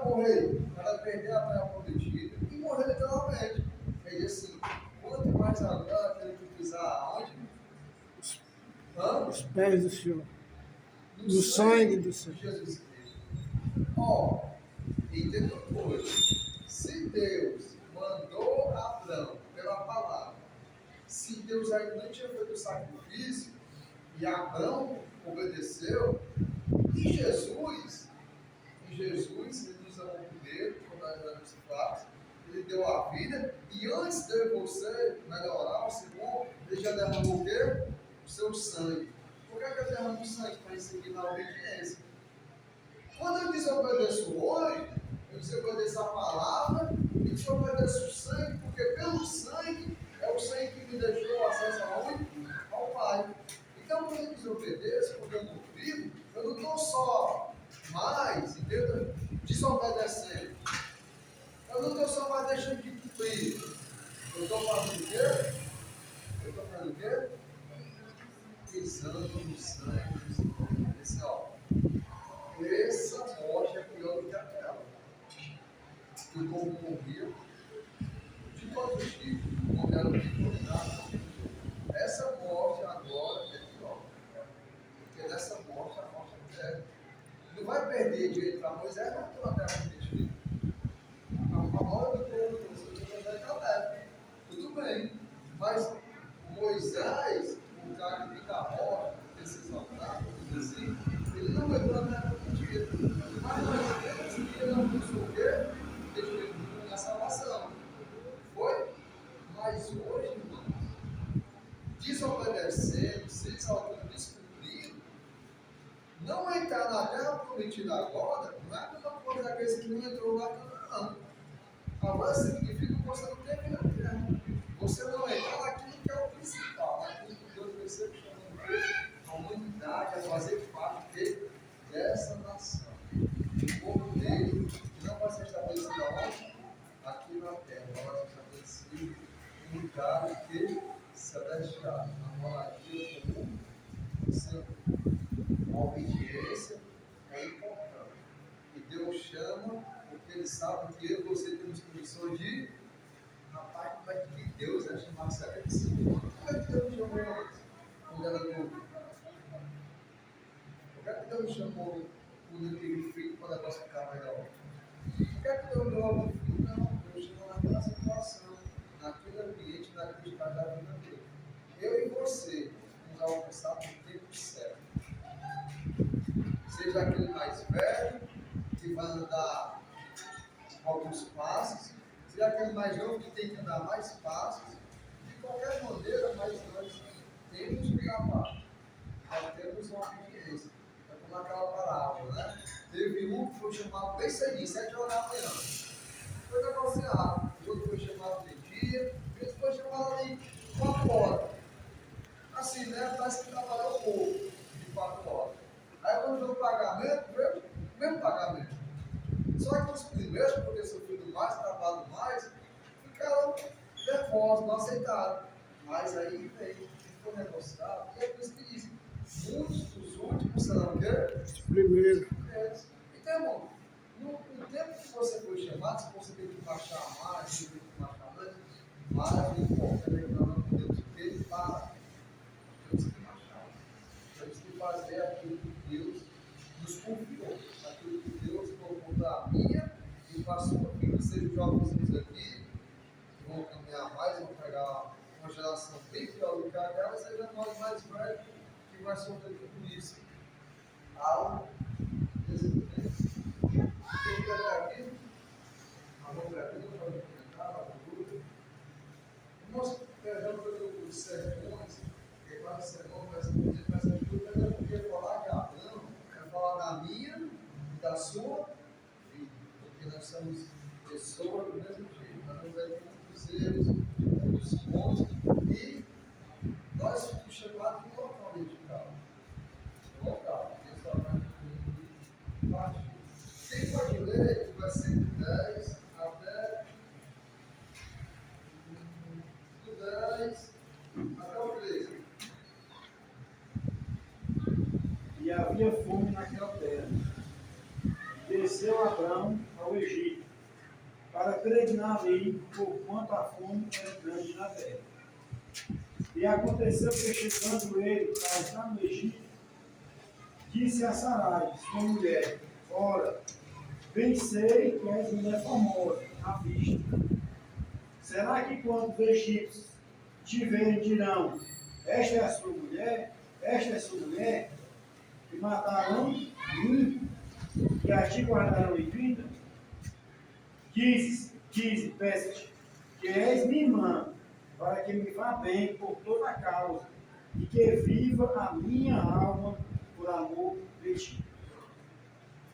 morrer, ela perder a terra prometida e morrer literalmente. Ele disse assim, quanto mais agora tem que pisar aonde? Os pés do Senhor. No Do sangue do Senhor. de Jesus Cristo. Ó, entenda uma coisa. Se Deus mandou Abraão pela palavra, se Deus ainda não tinha feito o sacrifício, e Abraão obedeceu, e Jesus, ele nos amou primeiro, como nós éramos fracos, ele deu a vida, e antes de você melhorar o Senhor, ele já derramou o quê? O seu sangue. Por que ele derrama o sangue? Para seguir na obediência. Quando eu desobedeço hoje, eu desobedeço a palavra e desobedeço o sangue, porque pelo sangue é o sangue que me deixou acesso aonde? Ao Pai. Então, quando eu desobedeço, quando eu não vivo, eu não estou só mais, entendeu? Desobedecendo. Eu não estou só mais deixando de cumprir. Eu estou fazendo o quê? Eu estou fazendo o quê? Pisando no sangue do Senhor. Esse, ó. Essa morte é pior do que aquela. E o povo morria de todo jeito. Como era o que nada. Essa morte agora é pior. Porque nessa morte a morte é eterna. Não vai perder direito para Moisés, não tem uma terra prometida. A morte do povo de Moisés está leve. Tudo bem. Mas Moisés, o cara que fica morto, decisão prática, assim, ele não entrou na terra prometida. Mas nós temos que ele não pensou o quê? Definindo na salvação. Foi? Mas hoje, irmão, desobedecendo, se exaltando, descumprindo, não entrar na terra prometida agora, não é a mesma coisa daqueles que não entrou lá, não. Agora significa que você não teve na terra. Você não entrar naquilo que é o principal, naquilo que Deus percebe chamando a humanidade a fazer parte dessa nação. O povo dele não vai ser estabelecido aonde? Aqui na terra, vai ser estabelecido em lugar que celestial. A moradia comum, a obediência é importante. E Deus chama, porque Ele sabe que eu e você temos condições de. Rapaz, como é que Deus é chamar excelência? Como é que Deus me chamou antes? Quando era novo? Por que é que Deus me chamou quando eu tive filho para o negócio ficar melhor? Por que é que Deus deu algum filho? Não, Deus chamou naquela situação, naquele ambiente, naquele estado da vida dele. Eu e você vamos alcançar no tempo certo. Seja aquele mais velho, que vai andar alguns passos, seja aquele mais novo que tem que andar mais passos. De qualquer maneira, mas nós temos um trabalho, nós temos uma obediência. É como aquela parábola, né? Teve um que foi chamado bem cedinho, 7 horas da manhã. Foi negociado. O outro foi chamado de dia, e outro foi chamado ali 4 horas. Assim, né? Parece que trabalhou pouco, de 4 horas. Aí quando veio o pagamento, veio o mesmo pagamento. Só que os primeiros, porque sofreram mais, trabalham mais, ficaram nervosos, não aceitaram. Mas aí veio, foi negociado, e é por isso que diz: muitos dos últimos serão o quê? Os primeiros. Então, irmão, no tempo que você foi chamado, se você tem que baixar mais, se tem que baixar menos, mas o importante é que nós não podemos ter para. Temos que baixar. Temos que fazer aquilo que Deus nos confiou, aquilo que Deus colocou para a minha e para a sua vida. Sejam jovens aqui, que vão caminhar mais, vão pegar uma geração bem pior do que aquela, seja nós mais velhos, que vai sofrer tudo isso. Algo desempenho. Quem fica até aqui, a mão pergunta, pode comentar, a dúvida. Nós pegamos os sermões, que cada sermão vai responder para essa dúvida, mas eu queria falar de Abraão, eu falar da minha e da sua vida, porque nós somos pessoas do mesmo jeito, nós temos aí muitos erros, muitos pontos, e nós fomos chamados de local dedicado. Local, porque só vai partir. Quem pode ler o versículo 10 até o 13. E havia fome naquela terra. Desceu Abrão ao para peregrinar ali, porquanto a fome era grande na terra. E aconteceu que, chegando ele para estar no Egito, disse a Sarai, sua mulher: ora, bem sei que és mulher famosa à vista. Será que quando os egípcios te verem, dirão: esta é a sua mulher, esta é a sua mulher, e matarão mim, e a ti guardarão em vida? Dize, peço-te, que és minha irmã, para que me vá bem por toda a causa, e que viva a minha alma por amor de ti.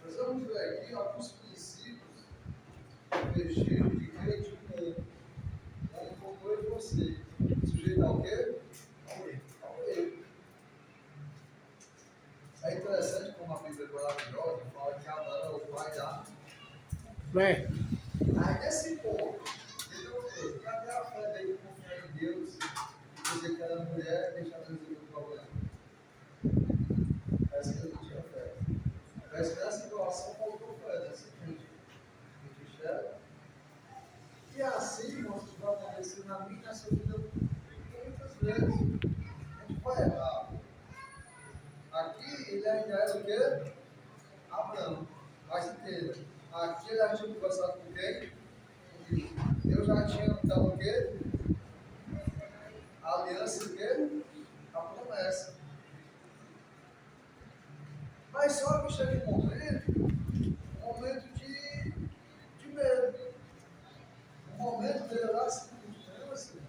Nós vamos ver aqui alguns princípios vestidos de rei de mundo. Como eu e você. Sujeito ao quê? Ao erro. É interessante como a Bíblia é maravilhosa, fala que Abraão é o pai da. Fé. Aí nesse ponto, ele cadê a fé dele confiar em Deus e dizer que era mulher e deixar Deus resolver o problema? Parece que ele não tinha fé. Parece que nessa situação faltou fé, né? Assim que a gente enxerga. E assim, irmãos, isso vai acontecer na minha e na sua vida muitas vezes. A gente vai errar. Aqui ele ainda era o quê? Abraão. Mas entenda, aqui ele já tinha conversado com quem? Deus já tinha dado o quê? A aliança e o quê? A promessa. Mas só que chega um momento de medo. Um momento dele lá, circunstância,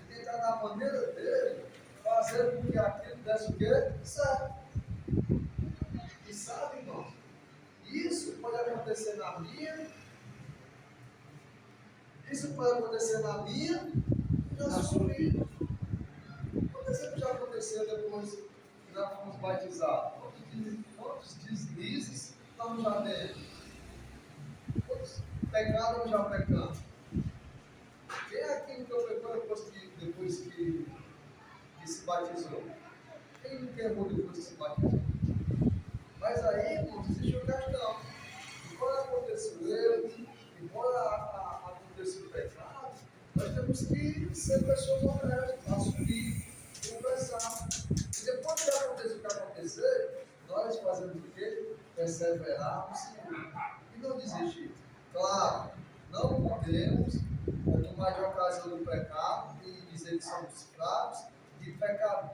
de tentar da maneira dele fazer com que aquilo desse o quê? Certo. E sabe, irmão, isso pode acontecer na minha, isso pode acontecer na minha e na sua vida. Quantas vezes já aconteceu depois que nós fomos batizados? Quantos deslizes nós já temos? Quantos pecados nós já pecamos? Quem é aquele que eu pecou depois que se batizou? Quem não queimou depois que se batizou? Mas aí, irmãos, existe uma questão. Embora aconteça o erro, embora aconteça o pecado, nós temos que ser pessoas honestas, assumir, conversar. E depois que acontecer o que acontecer, nós fazemos o quê? Perseverarmos e não desistir. Claro, não podemos tomar de ocasião do pecado e dizer que somos fracos e pecar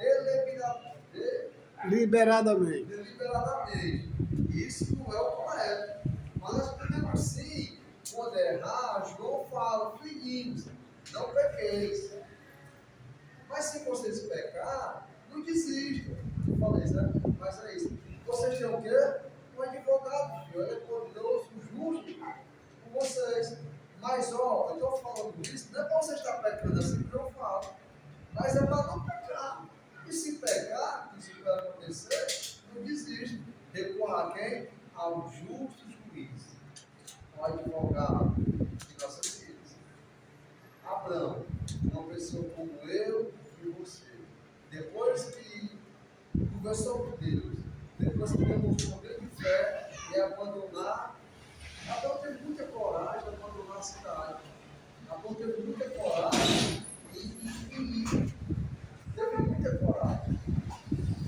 Liberadamente. deliberadamente. Isso não é o correto. Mas nós podemos sim, quando errar, João fala, filhinhos, não pequeis. Mas se vocês pecar, não desistam. Eu falei isso, né? Mas é isso. Vocês têm o quê? Um advogado, filho. Ele é poderoso, justo com vocês. Mas, ó, eu estou falando isso, não é para você estar pecando assim que eu falo. Mas é para não pecar. E se pecar, isso vai acontecer, não desista. Recorra a quem? Ao justo juiz, ao advogado de nossas vidas. Abraão, uma pessoa como eu e você, depois que conversou com Deus, depois que demonstrou grande fé e abandonar, Abraão teve muita coragem de abandonar a cidade. Abraão teve muita coragem e teve muita coragem.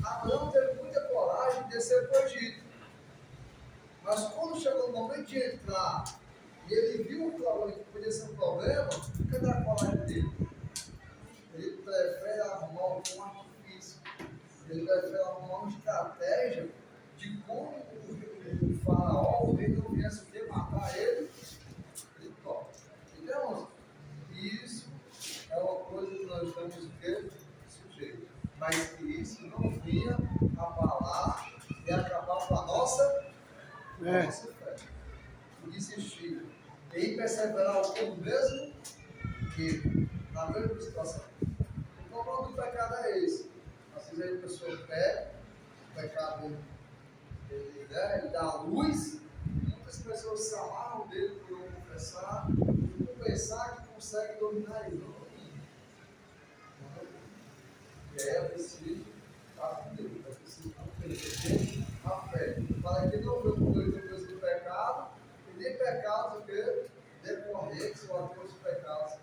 Abraão teve muita coragem de descer para o Egito. Mas quando chegou o momento de entrar e ele viu o problema que podia ser um problema, cadê a coragem dele? Ele prefere arrumar um artifício. Ele prefere arrumar uma estratégia de como o faraó, o rei não viesse o que matar ele. Ele toca. Então, isso é uma coisa que nós estamos o quê? Sujeitos. Mas que isso não vinha abalar e acabar com a nossa fé. E desistir. E perseverar o povo mesmo que na mesma situação. O problema do pecado é esse. Às vezes aí a pessoa peca, o pecado ele dá a luz, muitas pessoas se amarram dele por não confessar, e por pensar que consegue dominar ele. Não. E aí é preciso estar com Deus, é preciso ter a fé. Para que não vê por dois do pecado, e nem pecados o quê? decorrentes ou até os pecados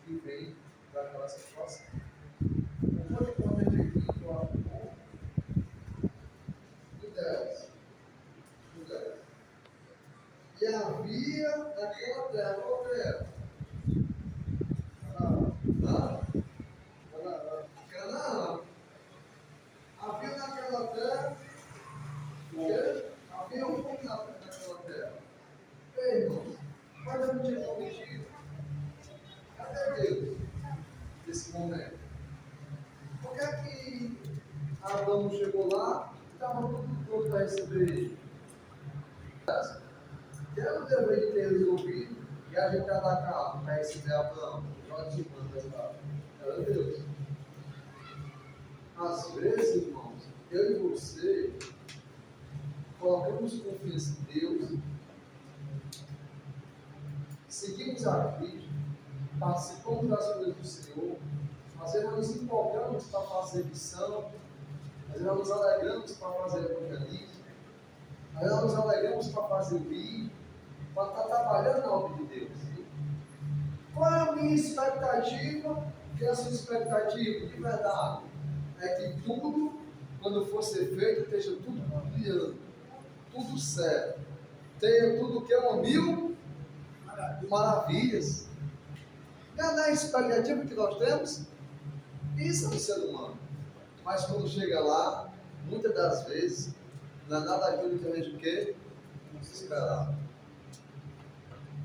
que vêm daquela situação. Não foi quando ele viu a amor do 10. E havia naquela terra, qual terra? Canaã. Havia naquela terra, havia um povo naquela terra. Ei, irmãos, mas eu não tinha prometido. Cadê Deus nesse momento? Por que é que Abraão chegou lá e estava tudo pronto para receber ele? Que era o dever de ter resolvido e ajeitar da casa para receber Abraão. Nós era Deus. Às vezes, irmãos, eu e você colocamos confiança em Deus, seguimos a Cristo, participamos das coisas do Senhor, às vezes nós nos empolgamos para fazer missão, às vezes nós nos alegramos para fazer evangelismo, às vezes nós nos alegramos para fazer o bem, para estar trabalhando na obra de Deus. Qual é a minha expectativa? Que é a sua expectativa, de verdade, é que tudo, quando for ser feito, esteja tudo brilhando, tudo certo, tenha tudo que é uma mil maravilhas. Não é a expectativa que nós temos? Isso é um ser humano. Mas quando chega lá, muitas das vezes, não é nada aquilo que a gente quer esperar.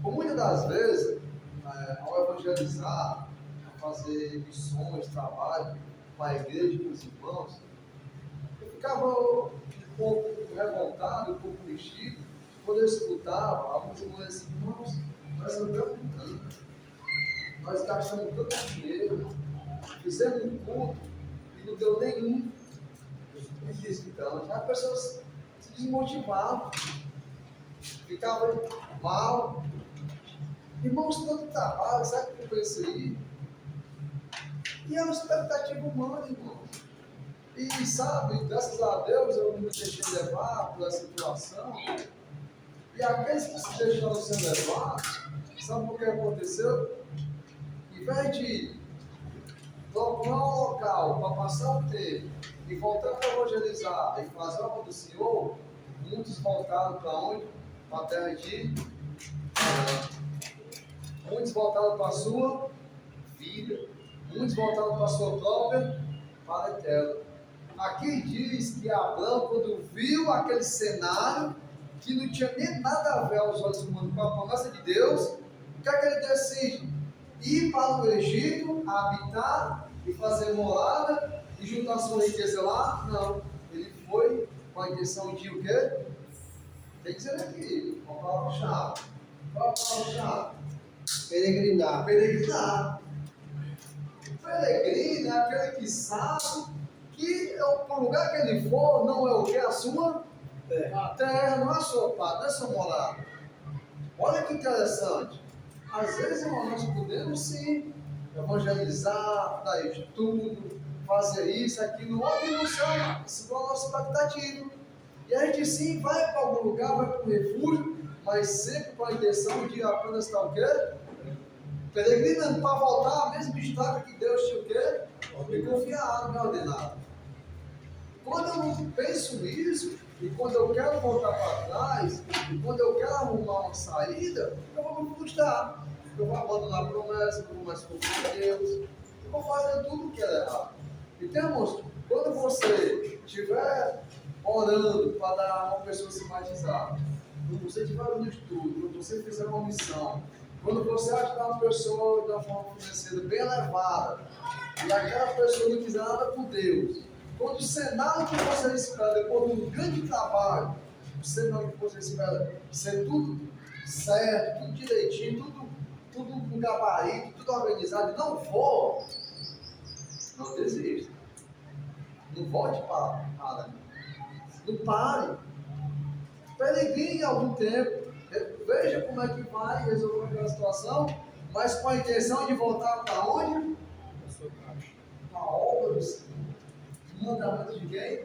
Por muitas das vezes, ao evangelizar, a fazer missões, trabalho para a igreja e para os irmãos, eu ficava um pouco revoltado, um pouco mexido, quando eu escutava alguns irmãos assim: irmãos, nós andamos tanto, nós gastamos tanto dinheiro, fizemos um culto e não deu nenhum. Então, as pessoas se desmotivavam, ficavam mal. Irmãos, tanto trabalho, sabe o que eu pensei? E é uma expectativa humana, irmão. E sabe, graças a Deus eu não me deixei levar pela situação. E aqueles que se deixaram ser levados, sabe o que aconteceu? Em vez de procurar um local para passar o tempo e voltar para evangelizar e fazer a obra do Senhor, muitos voltaram para onde? Para a terra de muitos voltaram para a sua vida, muitos voltaram para a sua própria parentela. Aqui diz que Abraão, quando viu aquele cenário, que não tinha nem nada a ver aos olhos humanos com a promessa de Deus, o que é que ele decide? Ir para o Egito, habitar e fazer morada e juntar sua riqueza lá? Não. Ele foi com a intenção de o quê? Tem que dizer aqui, uma palavra-chave. Qual a palavra-chave? Peregrinar. Peregrinar. Peregrino é aquele que sabe que o lugar que ele for não é o que? A sua terra, não é a sua pátria, não é a sua morada. Olha que interessante. Às vezes, irmão, nós podemos sim evangelizar, dar estudo, fazer isso, aquilo, outro, e não segundo a nossa expectativa. E a gente sim vai para algum lugar, vai para um refúgio, mas sempre com a intenção de apenas estar o quê? Peregrinando para voltar ao mesmo estado que Deus tinha o quê? Me confiado, me ordenado. Quando eu não penso isso, e quando eu quero voltar para trás, e quando eu quero arrumar uma saída, eu vou me frustrar. Eu vou abandonar a promessa, eu vou mais confiar em Deus, eu vou fazer tudo o que é errado. Então, irmãos, quando você estiver orando para dar uma pessoa se batizar, quando você estiver no estudo, quando você fizer uma missão, quando você ajudar uma pessoa de uma forma financeira bem elevada, e aquela pessoa não quiser nada com Deus, quando o cenário que você espera, depois de um grande trabalho, o cenário que você espera ser tudo certo, tudo direitinho, tudo com gabarito, tudo organizado, e não for, não desista. Não volte para. Não pare. Peregrine algum tempo. Veja como é que vai resolver aquela situação, mas com a intenção de voltar para onde? Para a obra do Senhor. Mandamento de quem?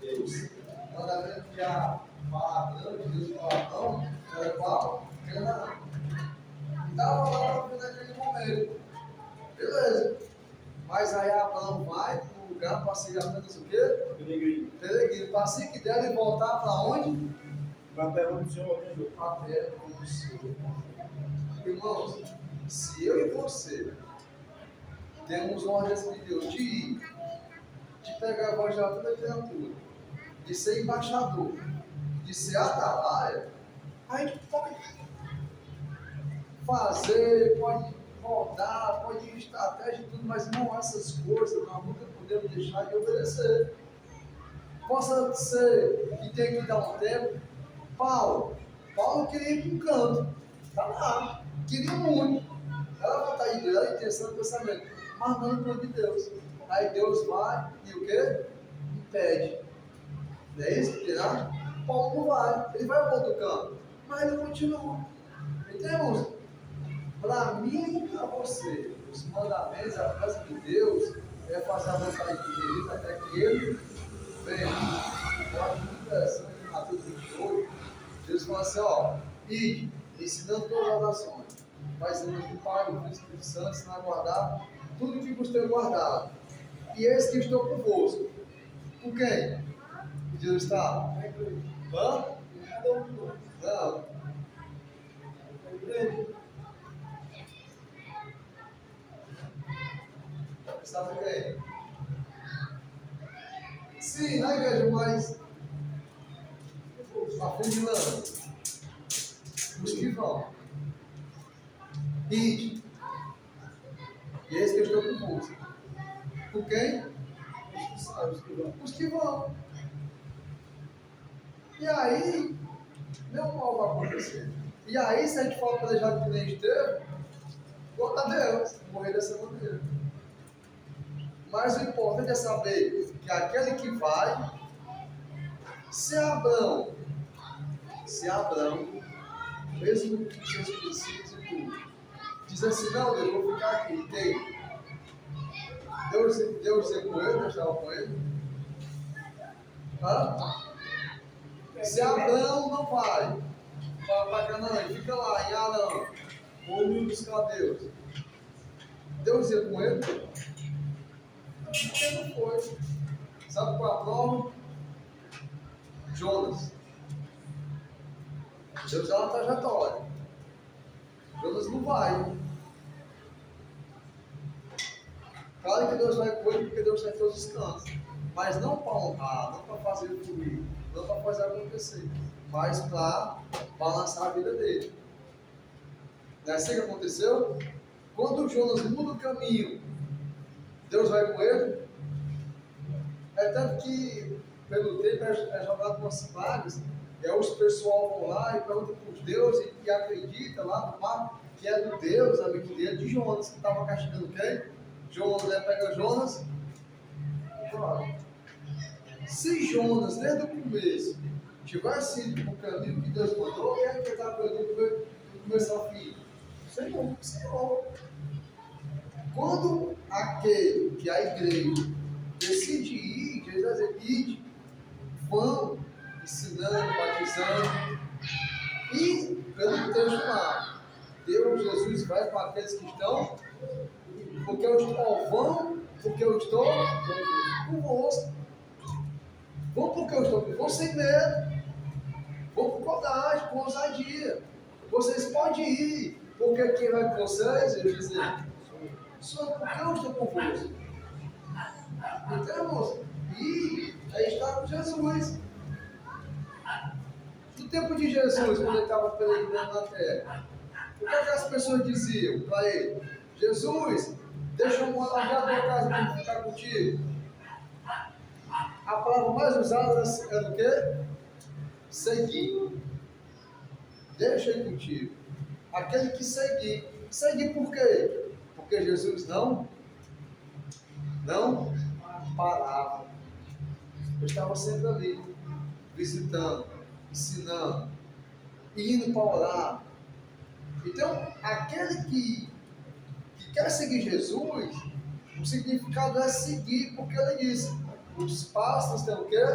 Deus. Mandamento de Abraão, de Deus para Abraão, era qual? Canaã. estava lá naquele momento. Beleza. Mas aí Abraão vai para um lugar para ser apenas o quê? Peregrino. Peregrino. Para assim que der e voltar para onde? Para a terra do Senhor. Para a terra do Senhor. Irmãos, se eu e você temos ordens de Deus de ir, de pegar a voz de toda criatura, de ser embaixador, de ser atalaia, a gente pode fazer, pode rodar, pode ir estratégia e tudo, mas não essas coisas, nós nunca podemos deixar de obedecer. Possa ser que tenha que dar um tempo. Paulo queria ir para um canto, está lá, queria muito. Era a vontade dele, era a intenção do pensamento, mas não no plano de Deus. Aí Deus vai e o quê? Impede. Não é isso que dirá? Paulo não vai, ele vai para outro canto, mas ele continua. Entendemos? Para mim e para você, os mandamentos, a casa de Deus é fazer a vontade de Deus até que ele venha. Eu acho muito interessante em Mateus 28, Deus fala assim, ó, ide, ensinando todas as nações, fazendo do Pai, do Filho e do Espírito Santo, ensinando a guardar tudo que vos tenho guardado. E eis que estou convosco. Com quem? Deus está? Hã? Não. Está com quem? Sim, na igreja, mas afundilando. Os que vão. Ide. E eis que estou convosco. Com quem? Os que vão. E aí, meu mal vai acontecer. E aí, se a gente for planejado que nem esteve, glória a Deus, morrer dessa maneira. Mas o importante é saber que aquele que vai, se Abraão, mesmo com seus princípios e tudo, diz assim, não, Deus, vou ficar aqui, tem. Deus ia com ele, Deus estava com ele. Se Abraão não vai para Canaã e fica lá em Arã, ou no buscar Deus, Deus ia com ele? Ele não foi. Sabe qual é a prova? Jonas. Deus dá uma trajetória. Jonas não vai. Claro que Deus vai com ele porque Deus tem todos os cantos. Mas não para honrar, não para fazer fluir, não para fazer acontecer, mas para balançar a vida dele. Não é assim que aconteceu? Quando Jonas muda o caminho, Deus vai com ele. É tanto que, pelo tempo, é jogado umas pragas, e aí os pessoal vão lá e perguntam para Deus e acredita lá no mar que é do Deus, amigo dele, de Jonas, que estava castigando quem? Jonas, pega Jonas. Claro. Se Jonas, desde o começo, tivesse ido para o caminho que Deus mandou, quem é que estava perdendo do começo ao fim? Senhor. Quando aquele que a igreja decide ir, Jesus vai dizer, ide, vão ensinando, batizando, e pelo texto lá, Deus, Jesus vai para aqueles que estão, porque eu estou, vão, porque eu estou convosco. Vão porque eu estou convosco sem medo, vão com coragem, com ousadia. Vocês podem ir, porque quem vai com vocês, eu dizer, só porque eu estou convosco. Então, irmãos, e aí está com Jesus. No tempo de Jesus, quando ele estava peregrinando na terra, o que as pessoas diziam para ele? Jesus, deixa eu morar já na tua casa para ficar contigo. A palavra mais usada era o quê? Seguir. Deixa eu ir contigo. Aquele que seguir. Seguir por quê? Porque Jesus não parava. Eu estava sempre ali, visitando, ensinando, indo para orar. Então, aquele que quer seguir Jesus, o significado é seguir, porque ele disse, os pássaros têm o quê?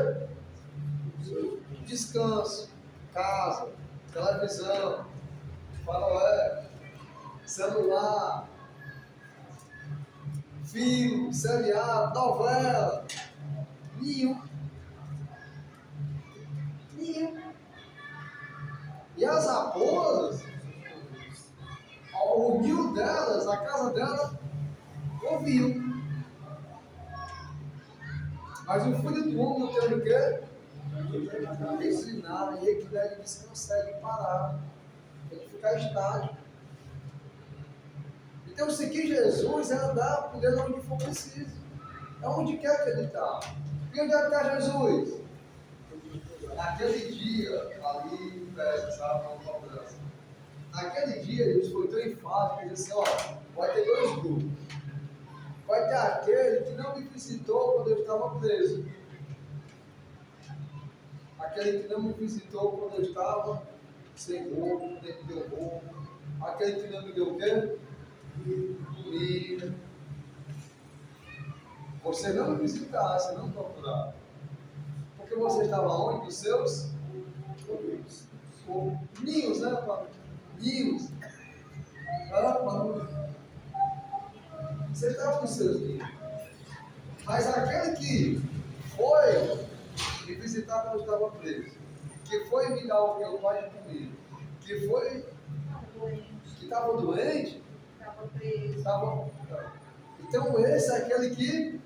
Descanso, casa, televisão, faroé, celular, filme, seriado, novela. Nenhum. E as raposas, o ninho delas, a casa dela, ouviu. Mas o filho do homem tem o quê? Ensinar, e ele que deve disse que não consegue parar. Tem que ficar estático. Então, seguir Jesus é andar por dentro onde for preciso. É onde quer que ele está. E onde é que está Jesus? Naquele dia, ali em Pérez, sabe? Uma cobrança. Naquele dia, Jesus foi tão enfático que disse assim: ó, vai ter dois grupos. Vai ter aquele que não me visitou quando eu estava preso. Aquele que não me visitou quando eu estava sem roupa, nem me deu roupa. Aquele que não me deu o quê? Comida. Você não me visitasse, não procurar. Porque você estava onde? Nos seus ninhos, né, Paulo? Ninhos. Você estava nos seus ninhos. Mas aquele que foi me visitar quando eu estava preso, que foi me dar o meu pai de comida, que foi que estava doente, Estava preso. estava. Então esse é aquele que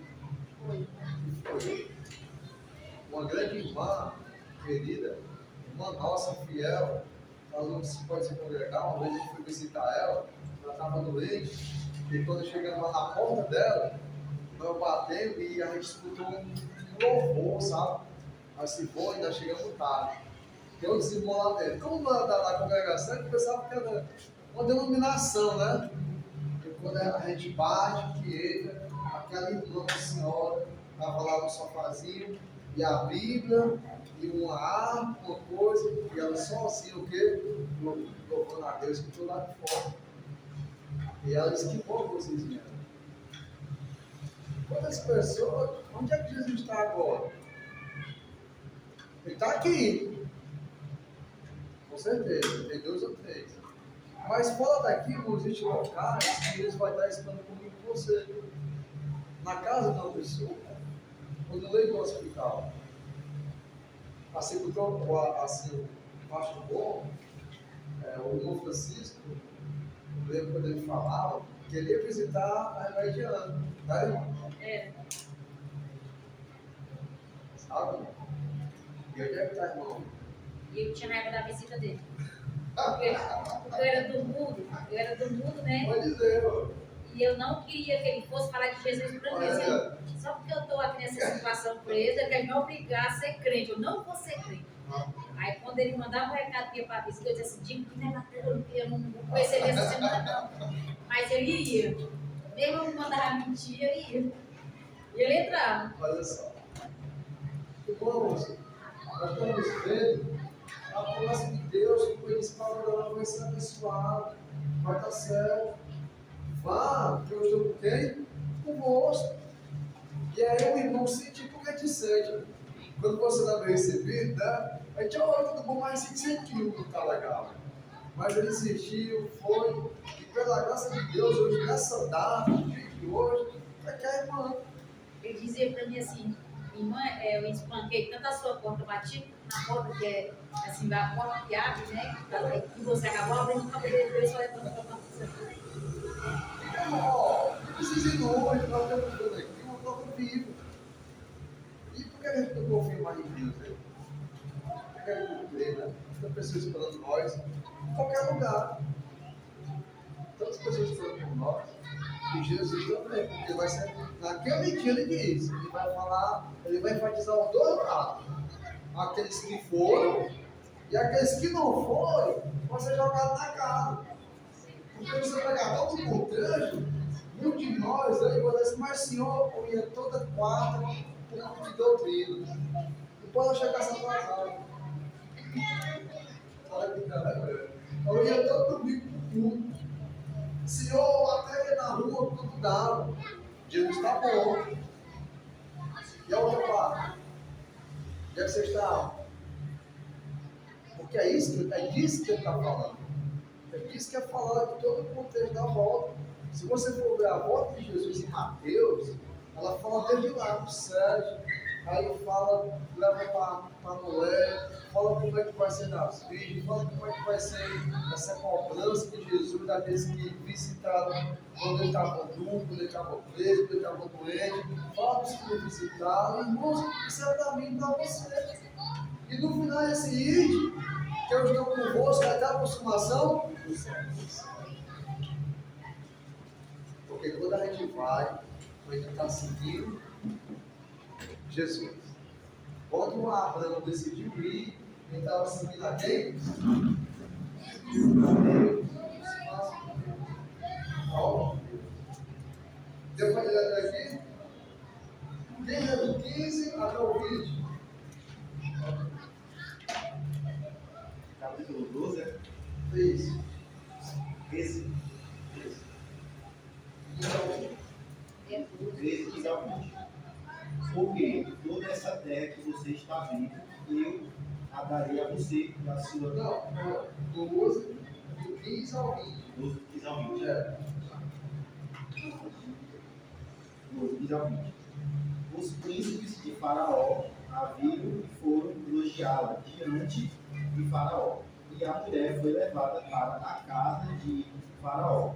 Foi. foi. Uma grande irmã, querida, uma nossa fiel, ela não se pode se congregar, uma vez a gente foi visitar ela estava doente, e quando chegamos lá na porta dela, nós batemos e a gente escutou um louvor, sabe? Mas se for, ainda chegamos tarde. Tem outros irmãos lá dentro. Como lá da congregação, a gente pensava que era uma denominação, né? E quando a gente bate, que entra, aquela irmã, uma senhora, estava lá no sofazinho, e a Bíblia, e uma harpa, uma coisa, e ela só assim, o quê? Louvando a Deus, que estou lá de fora. E ela disse: que bom que vocês vieram. Quantas pessoas, onde é que Jesus está agora? Ele está aqui. Com certeza, tem 2 ou 3. Mas fora daqui, existem locais que Jesus vai estar esperando comigo com você. Na casa de uma pessoa, ou no leito do hospital. Assim, o pastor bom, o irmão Francisco, eu lembro quando ele falava, que ele ia visitar a Remediana, tá, irmão? É. Sabe? E onde é que está, irmão? E eu tinha raiva da visita dele. Porque eu era do mundo, né? Pode dizer, mano. E eu não queria que ele fosse falar de Jesus para mim. Assim, só porque eu estou aqui nessa situação preso, ele quer me obrigar a ser crente. Eu não vou ser crente. Aí quando ele mandava um recado que ia para a visita, eu disse assim: digo que negatório, eu não vou conhecer ele essa semana não. Mas ele ia. Mesmo eu me mandava mentir, ele ia. E ele entrava. Olha só. Irmãos, nós estamos vendo a promessa de Deus que o Espírito vai ser abençoado, vai estar certo. Vá, que eu estou com quem? Convosco. E aí o irmão sente porque te sente. Quando você não é bem recebido, né? A gente olha tudo bom, mas se sentiu que está legal. Mas ele sentiu, foi, e pela graça de Deus, hoje nessa data, no dia de hoje, é que a irmã. Ele dizia para mim assim: irmã, eu espanquei tanto a sua porta, bati na porta, que é assim, a porta que abre, né? E você acabou abrindo o cabelo dele, só levando para a Ó, não precisa ir longe, nós estamos vendo aqui uma prova viva. E por que a gente não confia mais em Deus, né? Por que a gente não crê, né? Tem pessoas esperando nós em qualquer lugar. Tantas pessoas esperando por nós. E Jesus também, porque vai ser naquele dia ele diz, ele vai falar, ele vai enfatizar os 2 lados. Aqueles que foram e aqueles que não foram vão ser jogados na casa. Porque você pegar todo o contexto, muitos de nós aí vão dizer: mas senhor, eu ia toda quarta por culto de doutrina. Não pode chegar essa atrasada. Eu ia todo domingo para o culto. Senhor, até ia na rua, tudo dava. Jesus está bom. E a outra parte? Onde é que você está? Porque é disso que ele está falando. Isso que é falar de todo o contexto da volta. Se você for ver a volta de Jesus em Mateus, ela fala desde lá no céu, aí fala, leva para Noé, fala como é que vai ser das virgens, fala como é que vai ser essa cobrança de Jesus daqueles que visitaram quando ele estava nu, quando ele estava preso, quando ele estava doente, fala dos que não visitaram, irmãos, isso é para mim e para você. E no final esse ide, que eu estou convosco até a consumação dos séculos. Porque quando a gente vai, a gente está seguindo Jesus. Quando Abraão decidiu ir, ele estava seguindo a quem? Deu para ler até aqui? Desde o 15 até o 20. Capítulo 12, é? Isso. 13. Então, 13 diz ao 20. Porque toda essa terra que você está vendo, eu a darei a você e a sua. não, 12, do 15 ao 20. 12 diz ao 20. É. 12 diz ao 20. Os príncipes de Faraó a viram e foram elogiá-la diante de Faraó. E a mulher foi levada para a casa de Faraó.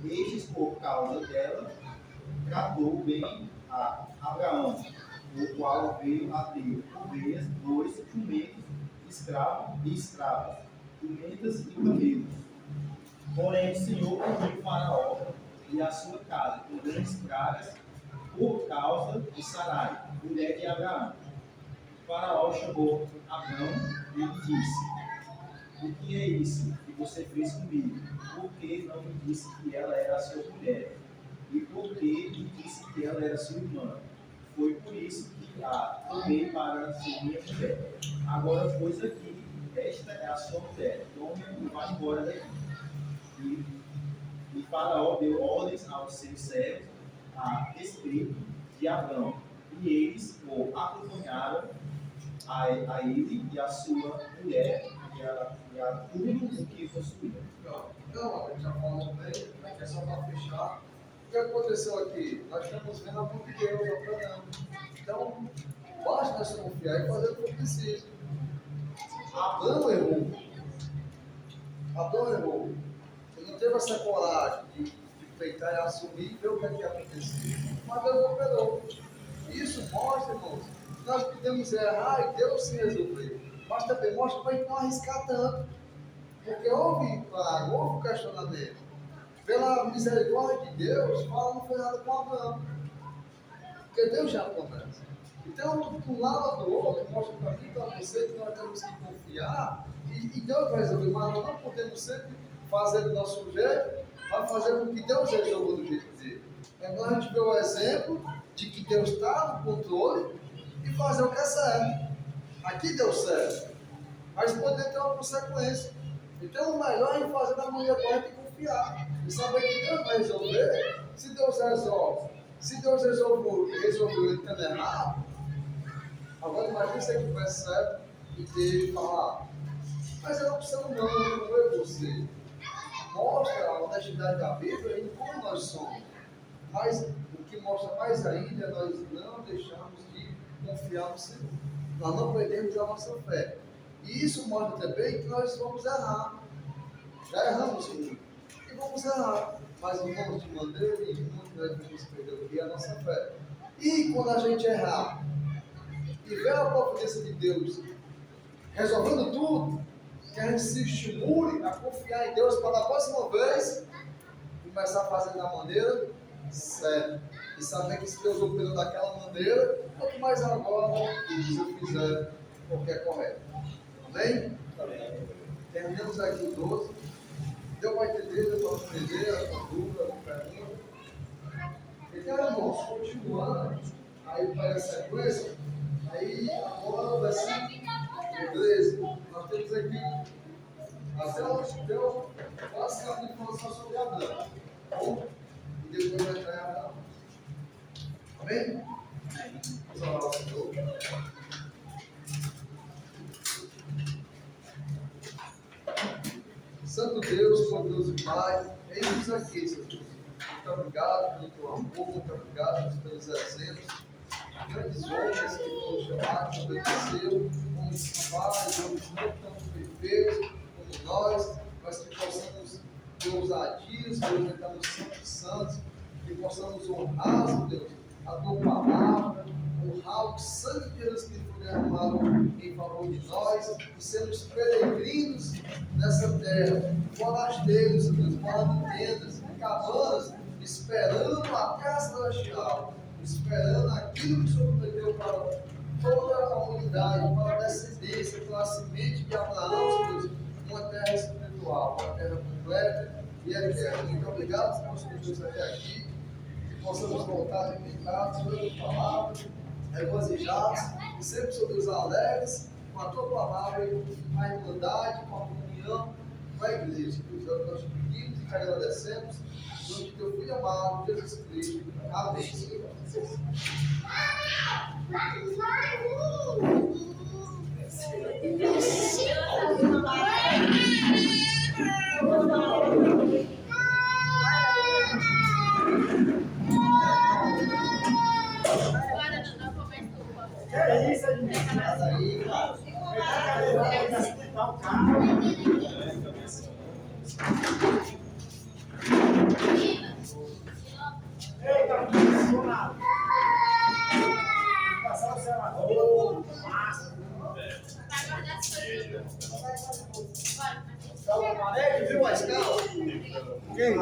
Estes, por causa dela, tratou bem a Abraão, o qual veio a ter ovelhas, bois, jumentos, escravos e escravas, jumentas e camelos. Porém, o Senhor puniu Faraó e a sua casa com grandes pragas por causa de Sarai, mulher de Abraão. Faraó chamou Abraão e lhe disse: o que é isso que você fez comigo? Por que não me disse que ela era a sua mulher? E por que me disse que ela era sua irmã? Foi por isso que a tomei para ser minha mulher. Agora, pois aqui, esta é a sua mulher. Tome-a e vá embora daqui. E Faraó deu ordens aos seus servos a respeito de Abrão. E eles o acompanharam a ele e a sua mulher e a tudo o que possuía. Então, a gente já falou bem, é só para fechar. O que aconteceu aqui? Nós estamos vendo a mão de Deus operando. Então, basta nós confiar e fazer o que precisa. Abraão errou. Abraão errou. Ele não teve essa coragem de peitar e assumir e ver o que ia acontecer. Mas Deus operou. Isso mostra, irmãos, que nós podemos errar e Deus se resolver. Mas também mostra para a gente não arriscar tanto. Porque houve praga, houve questionamento. Pela misericórdia de Deus, fala não foi nada com Abraão. Porque Deus já promete. Então, do lado do outro, mostra para mim e para você que nós temos que confiar e Deus vai resolver. Mas nós não podemos sempre fazer do nosso jeito, mas fazer com que Deus resolva do jeito dele. É nós a gente ver o exemplo de que Deus está no controle e fazer o que é certo. Aqui deu certo, mas pode ter uma consequência. Então, o melhor é fazer da maneira correta e confiar. E saber que Deus vai resolver. Se Deus resolve, se Deus resolveu ele estando errado, agora imagine se ele tivesse certo e ele falar, mas é uma opção não, não é você. Mostra a honestidade da Bíblia em como nós somos. Mas o que mostra mais ainda é nós não deixamos de confiar no Senhor. Nós não perdemos a nossa fé. E isso mostra também que nós vamos errar. Já erramos muito. E vamos errar. Mas não vamos de maneira nenhuma que nós vamos perder o que é a nossa fé. E quando a gente errar e ver a providência de Deus resolvendo tudo, que a gente se estimule a confiar em Deus para a próxima vez começar a fazer da maneira certa. E saber que se Deus operou daquela maneira, quanto mais agora, se eu fizer o que é correto. Amém? Terminamos aqui o 12. Deu para entender, deu para entender a sua dúvida, a sua pergunta. Então, irmãos, continuando, aí para a sequência, aí agora o versículo 13, nós temos aqui até o Deus basicamente informação sobre Abraão. Bom? E depois vai entrar em Abraão. Amém? Vamos orar ao Senhor. Santo Deus, Pai, eis aqui, Senhor Jesus. Muito obrigado pelo teu amor, muito obrigado pelos exemplos. Grandes homens que foram chamados, que obedeceram, homens pais, homens não tão perfeitos como nós, mas que possamos ter ousadias, Deus, estamos sempre santos, que possamos honrar, Deus, a tua palavra, honrar o sangue de Jesus que foi derramado em favor de nós, e sermos peregrinos nessa terra, forasteiros, Deus, morando em tendas, em cabanas, esperando a casa celestial, esperando aquilo que o Senhor prometeu para toda a humanidade, para a descendência, para a semente de Abraão, Deus, uma terra espiritual, uma terra completa e eterna. Muito obrigado por nos conduzir até aqui, que possamos voltar alimentados pela tua palavra, regozijados e sempre, Senhor Deus, alegres com a tua palavra e com a irmandade, com a comunhão com a igreja. Deus, é o que nós pedimos e te agradecemos. Em nome de teu filho amado, Jesus Cristo. Amém, Senhor. Que é isso, aí? Aí, cara. Vai acidentar o carro. Eita, não pensou nada. Passar o celular. Massa. Viu a escala? Quem?